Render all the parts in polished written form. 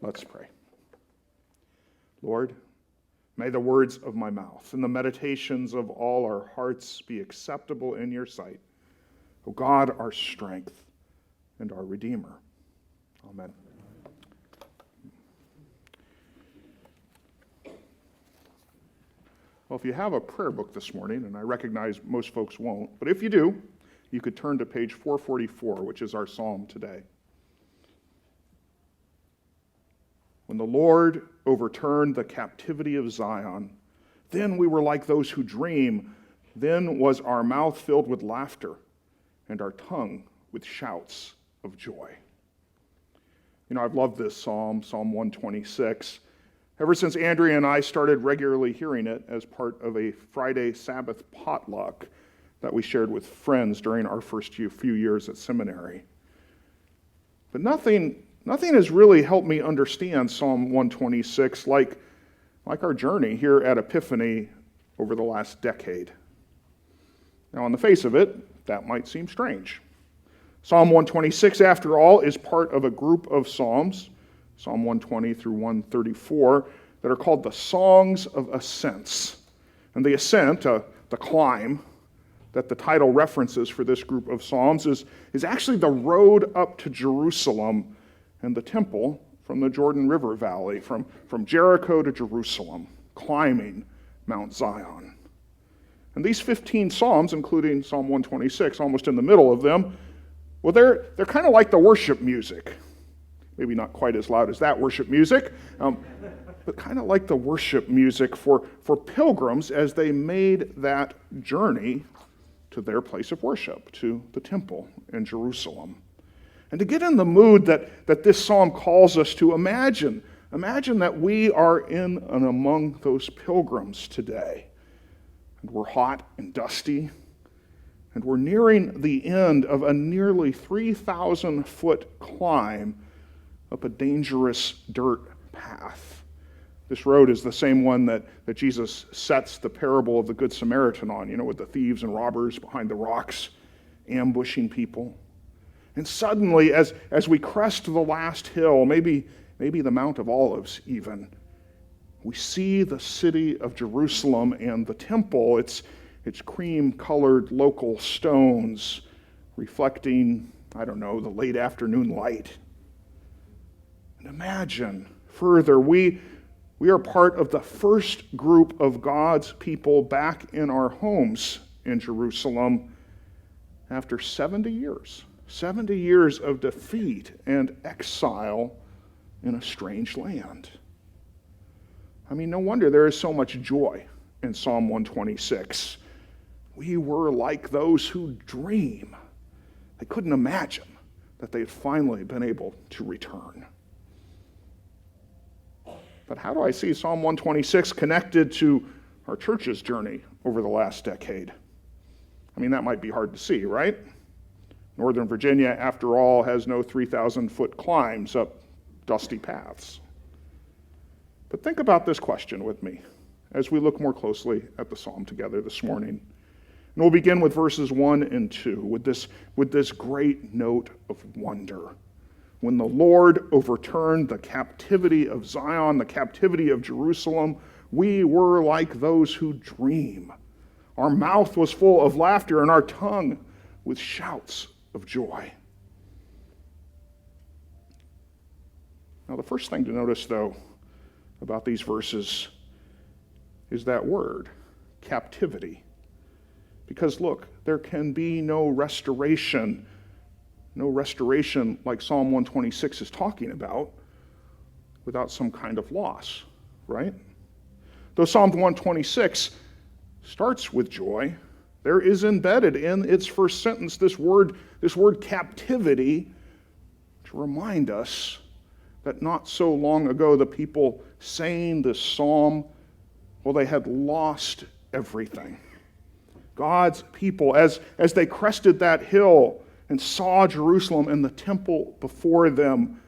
Let's pray. Lord, may the words of my mouth and the meditations of all our hearts be acceptable in your sight, O God, our strength and our Redeemer. Amen. Well, if you have a prayer book this morning, and I recognize most folks won't, but if you do, you could turn to page 444, which is our psalm today. When the Lord overturned the captivity of Zion, then we were like those who dream. Then was our mouth filled with laughter and our tongue with shouts of joy. You know, I've loved this psalm, Psalm 126, ever since Andrea and I started regularly hearing it as part of a Friday Sabbath potluck that we shared with friends during our first few years at seminary. But nothing has really helped me understand Psalm 126 like our journey here at Epiphany over the last decade. Now, on the face of it, that might seem strange. Psalm 126, after all, is part of a group of psalms, Psalm 120 through 134, that are called the Songs of Ascents. And the ascent, the climb, that the title references for this group of psalms is actually the road up to Jerusalem and the temple from the Jordan River Valley, from Jericho to Jerusalem, climbing Mount Zion. And these 15 psalms, including Psalm 126, almost in the middle of them, well, they're kind of like the worship music. Maybe not quite as loud as that worship music, but kind of like the worship music for pilgrims as they made that journey to their place of worship, to the temple in Jerusalem. And to get in the mood that this psalm calls us to imagine that we are in and among those pilgrims today. And we're hot and dusty, and we're nearing the end of a nearly 3,000-foot climb up a dangerous dirt path. This road is the same one that Jesus sets the parable of the Good Samaritan on, with the thieves and robbers behind the rocks, ambushing people. And suddenly, as we crest the last hill, maybe the Mount of Olives even, we see the city of Jerusalem and the temple, its cream-colored local stones reflecting, the late afternoon light. And imagine further, we are part of the first group of God's people back in our homes in Jerusalem after 70 years. 70 years of defeat and exile in a strange land. No wonder there is so much joy in Psalm 126. We were like those who dream. They couldn't imagine that they had finally been able to return. But how do I see Psalm 126 connected to our church's journey over the last decade? That might be hard to see, right? Northern Virginia, after all, has no 3,000-foot climbs up dusty paths. But think about this question with me as we look more closely at the psalm together this morning. And we'll begin with verses 1 and 2 with this great note of wonder. When the Lord overturned the captivity of Zion, the captivity of Jerusalem, we were like those who dream. Our mouth was full of laughter and our tongue with shouts of joy. Now, the first thing to notice, though, about these verses is that word, captivity. Because look, there can be no restoration like Psalm 126 is talking about without some kind of loss, right? Though Psalm 126 starts with joy, there is embedded in its first sentence this word captivity to remind us that not so long ago the people saying this psalm, they had lost everything. God's people, as they crested that hill and saw Jerusalem and the temple before them,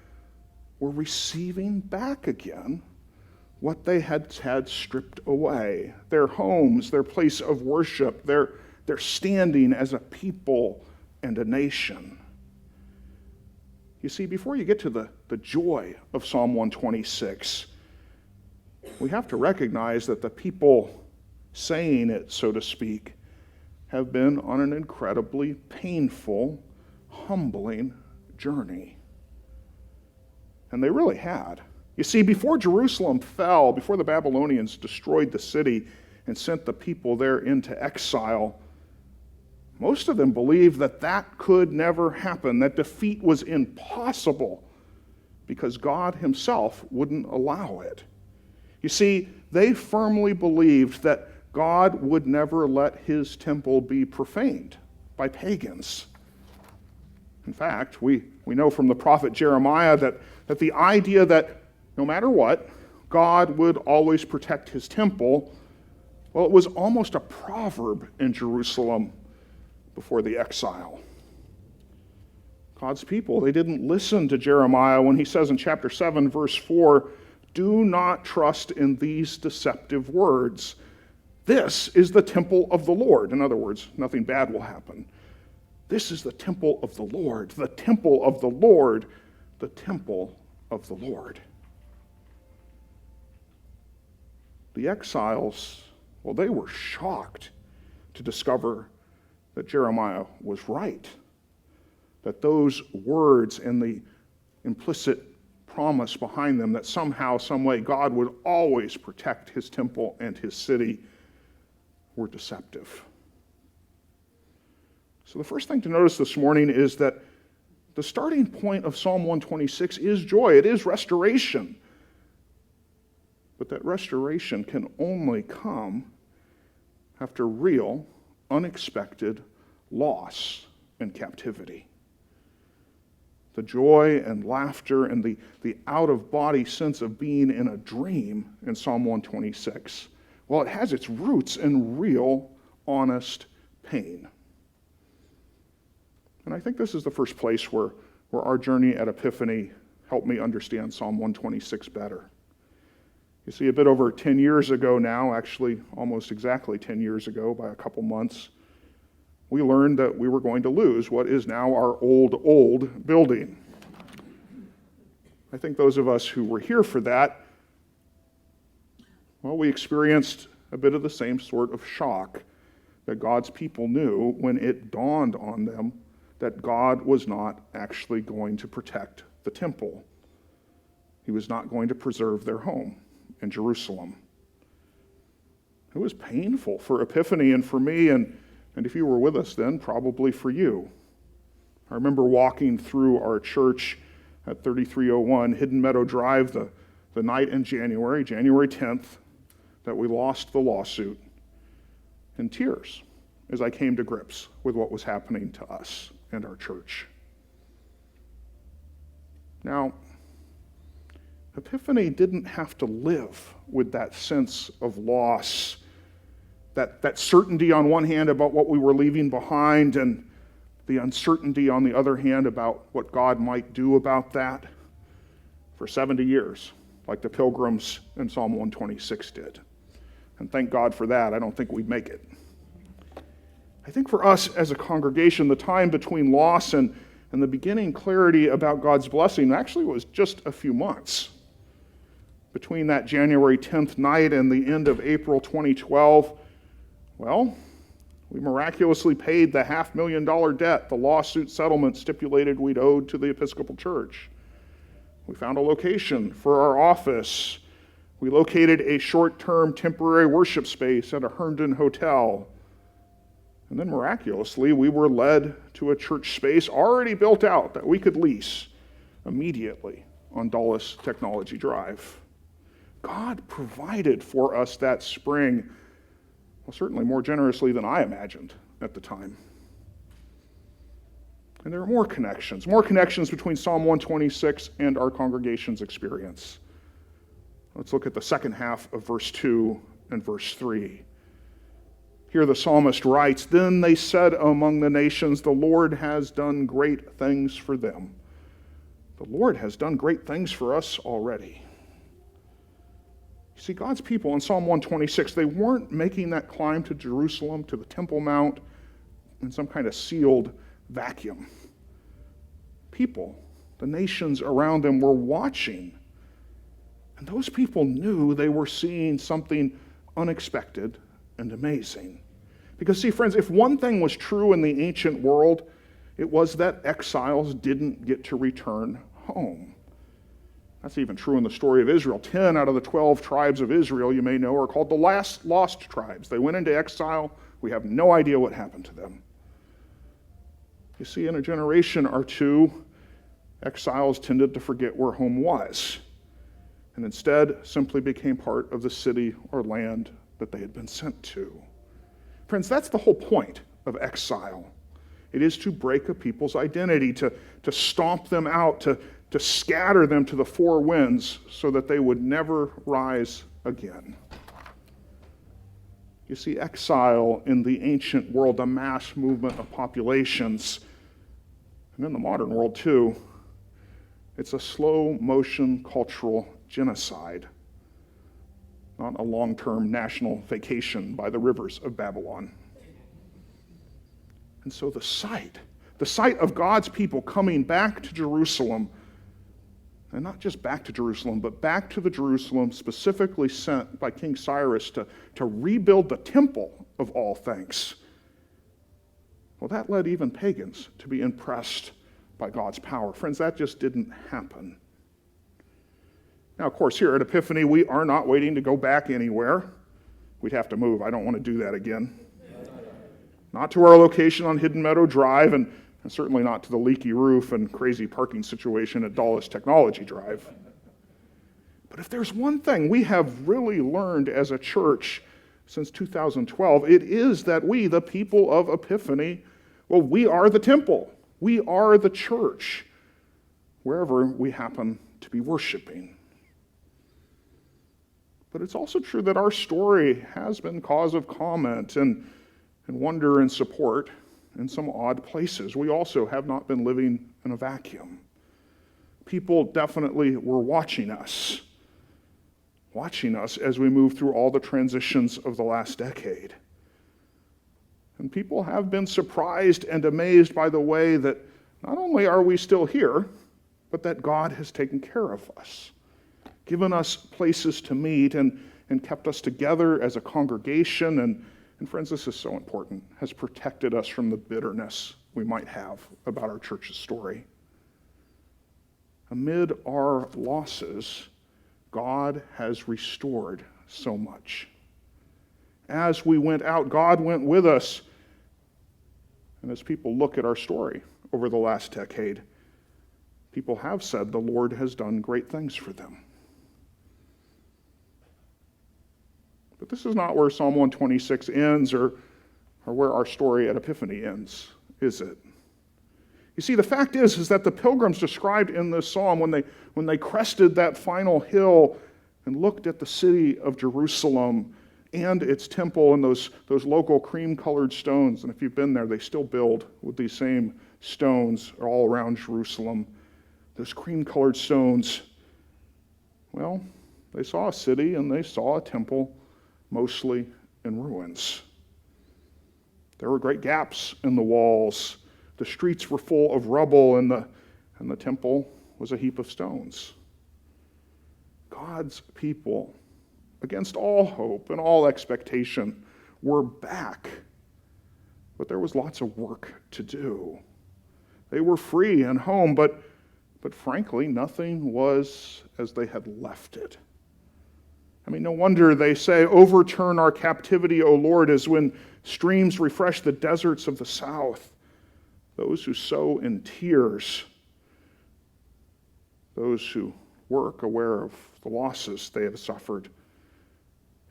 were receiving back again what they had stripped away. Their homes, their place of worship, their standing as a people and a nation. You see, before you get to the joy of Psalm 126, we have to recognize that the people saying it, so to speak, have been on an incredibly painful, humbling journey. And they really had. You see, before Jerusalem fell, before the Babylonians destroyed the city and sent the people there into exile, most of them believed that that could never happen, that defeat was impossible, because God himself wouldn't allow it. You see, they firmly believed that God would never let his temple be profaned by pagans. In fact, we know from the prophet Jeremiah that the idea that no matter what, God would always protect his temple, well, it was almost a proverb in Jerusalem before the exile. God's people, they didn't listen to Jeremiah when he says in chapter 7, verse 4, "Do not trust in these deceptive words. This is the temple of the Lord." In other words, nothing bad will happen. This is the temple of the Lord, the temple of the Lord, the temple of the Lord. The exiles, well, they were shocked to discover that Jeremiah was right, that those words and the implicit promise behind them that somehow, some way, God would always protect his temple and his city were deceptive. So the first thing to notice this morning is that the starting point of Psalm 126 is joy. It is restoration. But that restoration can only come after real, unexpected loss and captivity. The joy and laughter and the out-of-body sense of being in a dream in Psalm 126, well, it has its roots in real, honest pain. And I think this is the first place where our journey at Epiphany helped me understand Psalm 126 better. You see, a bit over 10 years ago now, actually almost exactly 10 years ago by a couple months, we learned that we were going to lose what is now our old building. I think those of us who were here for that, well, we experienced a bit of the same sort of shock that God's people knew when it dawned on them that God was not actually going to protect the temple. He was not going to preserve their home in Jerusalem. It was painful for Epiphany and for me, and if you were with us then, probably for you. I remember walking through our church at 3301 Hidden Meadow Drive the night in January 10th, that we lost the lawsuit, in tears as I came to grips with what was happening to us and our church. Now, Epiphany didn't have to live with that sense of loss, that certainty on one hand about what we were leaving behind, and the uncertainty on the other hand about what God might do about that for 70 years, like the pilgrims in Psalm 126 did. And thank God for that. I don't think we'd make it. I think for us as a congregation, the time between loss and the beginning clarity about God's blessing actually was just a few months. Between that January 10th night and the end of April 2012, well, we miraculously paid the $500,000 debt the lawsuit settlement stipulated we'd owed to the Episcopal Church. We found a location for our office. We located a short-term temporary worship space at a Herndon hotel. And then miraculously, we were led to a church space already built out that we could lease immediately on Dulles Technology Drive. God provided for us that spring, well, certainly more generously than I imagined at the time. And there are more connections between Psalm 126 and our congregation's experience. Let's look at the second half of verse 2 and verse 3. Here the psalmist writes, "Then they said among the nations, the Lord has done great things for them." The Lord has done great things for us already. You see, God's people in Psalm 126, they weren't making that climb to Jerusalem, to the Temple Mount, in some kind of sealed vacuum. People The nations around them were watching. And those people knew they were seeing something unexpected and amazing. Because see, friends, if one thing was true in the ancient world, it was that exiles didn't get to return home. That's even true in the story of Israel. 10 out of the 12 tribes of Israel, you may know, are called the last lost tribes. They went into exile. We have no idea what happened to them. You see, in a generation or two, exiles tended to forget where home was, and instead simply became part of the city or land that they had been sent to. Friends, that's the whole point of exile. It is to break a people's identity, to stomp them out, to scatter them to the four winds so that they would never rise again. You see, exile in the ancient world, a mass movement of populations, and in the modern world too, it's a slow-motion cultural genocide, not a long-term national vacation by the rivers of Babylon. And so the sight of God's people coming back to Jerusalem, and not just back to Jerusalem, but back to the Jerusalem specifically sent by King Cyrus to rebuild the temple of all things. Well, that led even pagans to be impressed by God's power. Friends, that just didn't happen. Now, of course, here at Epiphany, we are not waiting to go back anywhere. We'd have to move. I don't want to do that again. Not to our location on Hidden Meadow Drive, and certainly not to the leaky roof and crazy parking situation at Dulles Technology Drive. But if there's one thing we have really learned as a church since 2012, it is that we, the people of Epiphany, well, we are the temple. We are the church, wherever we happen to be worshiping. But it's also true that our story has been cause of comment and wonder and support in some odd places. We also have not been living in a vacuum. People definitely were watching us as we move through all the transitions of the last decade. And people have been surprised and amazed by the way that not only are we still here, but that God has taken care of us, given us places to meet and kept us together as a congregation. And friends, this is so important, has protected us from the bitterness we might have about our church's story. Amid our losses, God has restored so much. As we went out, God went with us. And as people look at our story over the last decade, people have said the Lord has done great things for them. But this is not where Psalm 126 ends or where our story at Epiphany ends, is it? You see, the fact is that the pilgrims described in this psalm, when they crested that final hill and looked at the city of Jerusalem and its temple and those local cream-colored stones, and if you've been there, they still build with these same stones all around Jerusalem. Those cream-colored stones, well, they saw a city and they saw a temple mostly in ruins. There were great gaps in the walls. The streets were full of rubble, and the temple was a heap of stones. God's people, against all hope and all expectation, were back. But there was lots of work to do. They were free and home, but frankly, nothing was as they had left it. I mean, no wonder they say, "Overturn our captivity, O Lord," as when streams refresh the deserts of the south. Those who sow in tears, those who work aware of the losses they have suffered,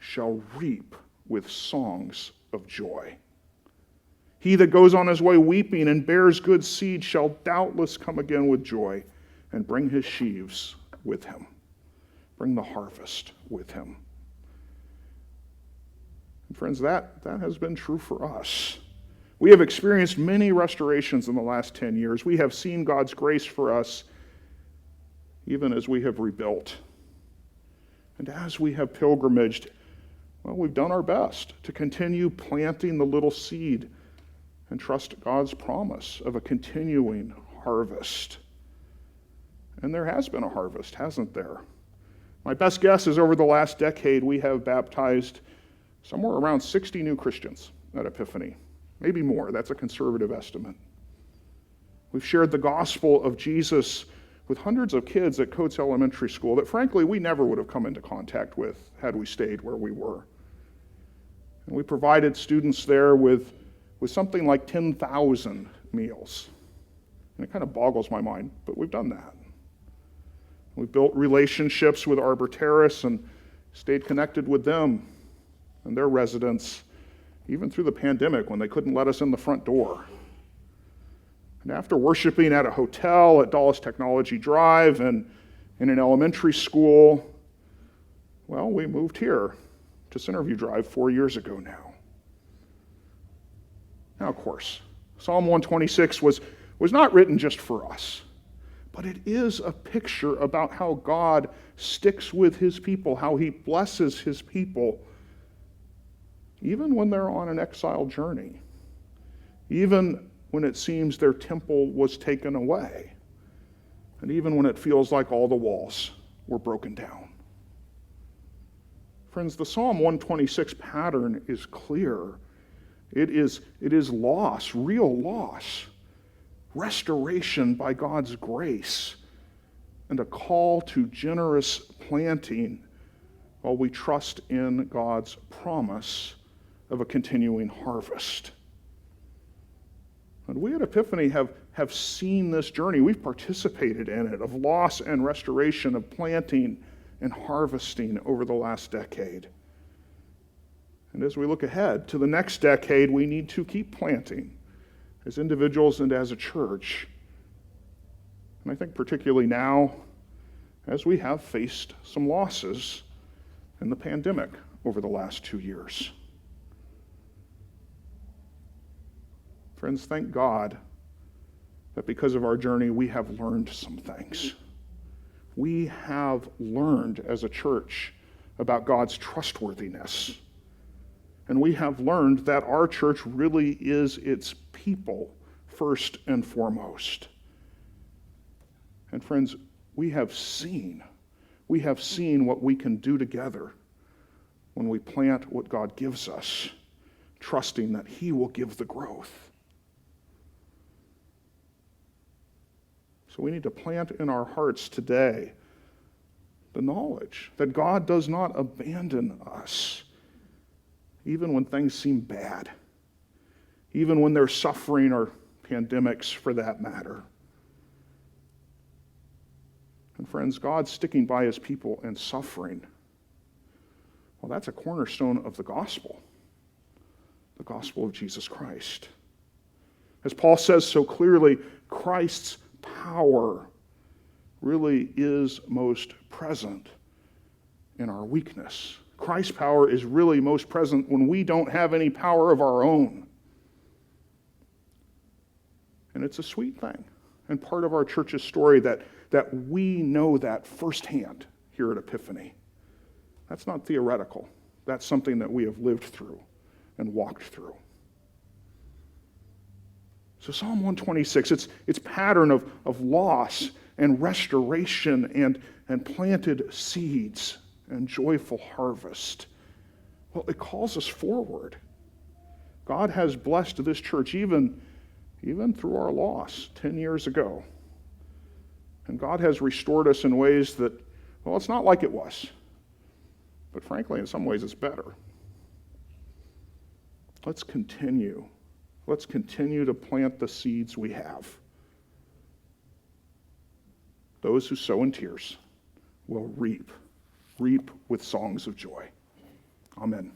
shall reap with songs of joy. He that goes on his way weeping and bears good seed shall doubtless come again with joy and bring his sheaves with him. Bring the harvest with him. And friends, that has been true for us. We have experienced many restorations in the last 10 years. We have seen God's grace for us even as we have rebuilt. And as we have pilgrimaged, well, we've done our best to continue planting the little seed and trust God's promise of a continuing harvest. And there has been a harvest, hasn't there? My best guess is over the last decade, we have baptized somewhere around 60 new Christians at Epiphany. Maybe more. That's a conservative estimate. We've shared the gospel of Jesus with hundreds of kids at Coates Elementary School that, frankly, we never would have come into contact with had we stayed where we were. And we provided students there with something like 10,000 meals. And it kind of boggles my mind, but we've done that. We've built relationships with Arbor Terrace and stayed connected with them and their residents, even through the pandemic when they couldn't let us in the front door. And after worshiping at a hotel at Dulles Technology Drive and in an elementary school, well, we moved here to Centerview Drive 4 years ago now. Now, of course, Psalm 126 was not written just for us, but it is a picture about how God sticks with his people, how he blesses his people, even when they're on an exile journey, even when it seems their temple was taken away, and even when it feels like all the walls were broken down. Friends, the Psalm 126 pattern is clear. It is loss, real loss, restoration by God's grace, and a call to generous planting while we trust in God's promise of a continuing harvest. And we at Epiphany have seen this journey. We've participated in it, of loss and restoration, of planting and harvesting over the last decade. And as we look ahead to the next decade, we need to keep planting as individuals and as a church. And I think particularly now, as we have faced some losses in the pandemic over the last 2 years. Friends, thank God that because of our journey, we have learned some things. We have learned as a church about God's trustworthiness. And we have learned that our church really is its people first and foremost. And friends, we have seen what we can do together when we plant what God gives us, trusting that he will give the growth. So we need to plant in our hearts today the knowledge that God does not abandon us, even when things seem bad, even when there's suffering or pandemics for that matter. And friends, God sticking by his people and suffering, well, that's a cornerstone of the gospel of Jesus Christ. As Paul says so clearly, Christ's power really is most present in our weakness. Christ's power is really most present when we don't have any power of our own. And it's a sweet thing and part of our church's story that we know that firsthand here at Epiphany. That's not theoretical. That's something that we have lived through and walked through. So Psalm 126, its pattern of loss and restoration and planted seeds and joyful harvest, well, it calls us forward. God has blessed this church even through our loss 10 years ago. And God has restored us in ways that, well, it's not like it was. But frankly, in some ways, it's better. Let's continue to plant the seeds we have. Those who sow in tears will reap with songs of joy. Amen.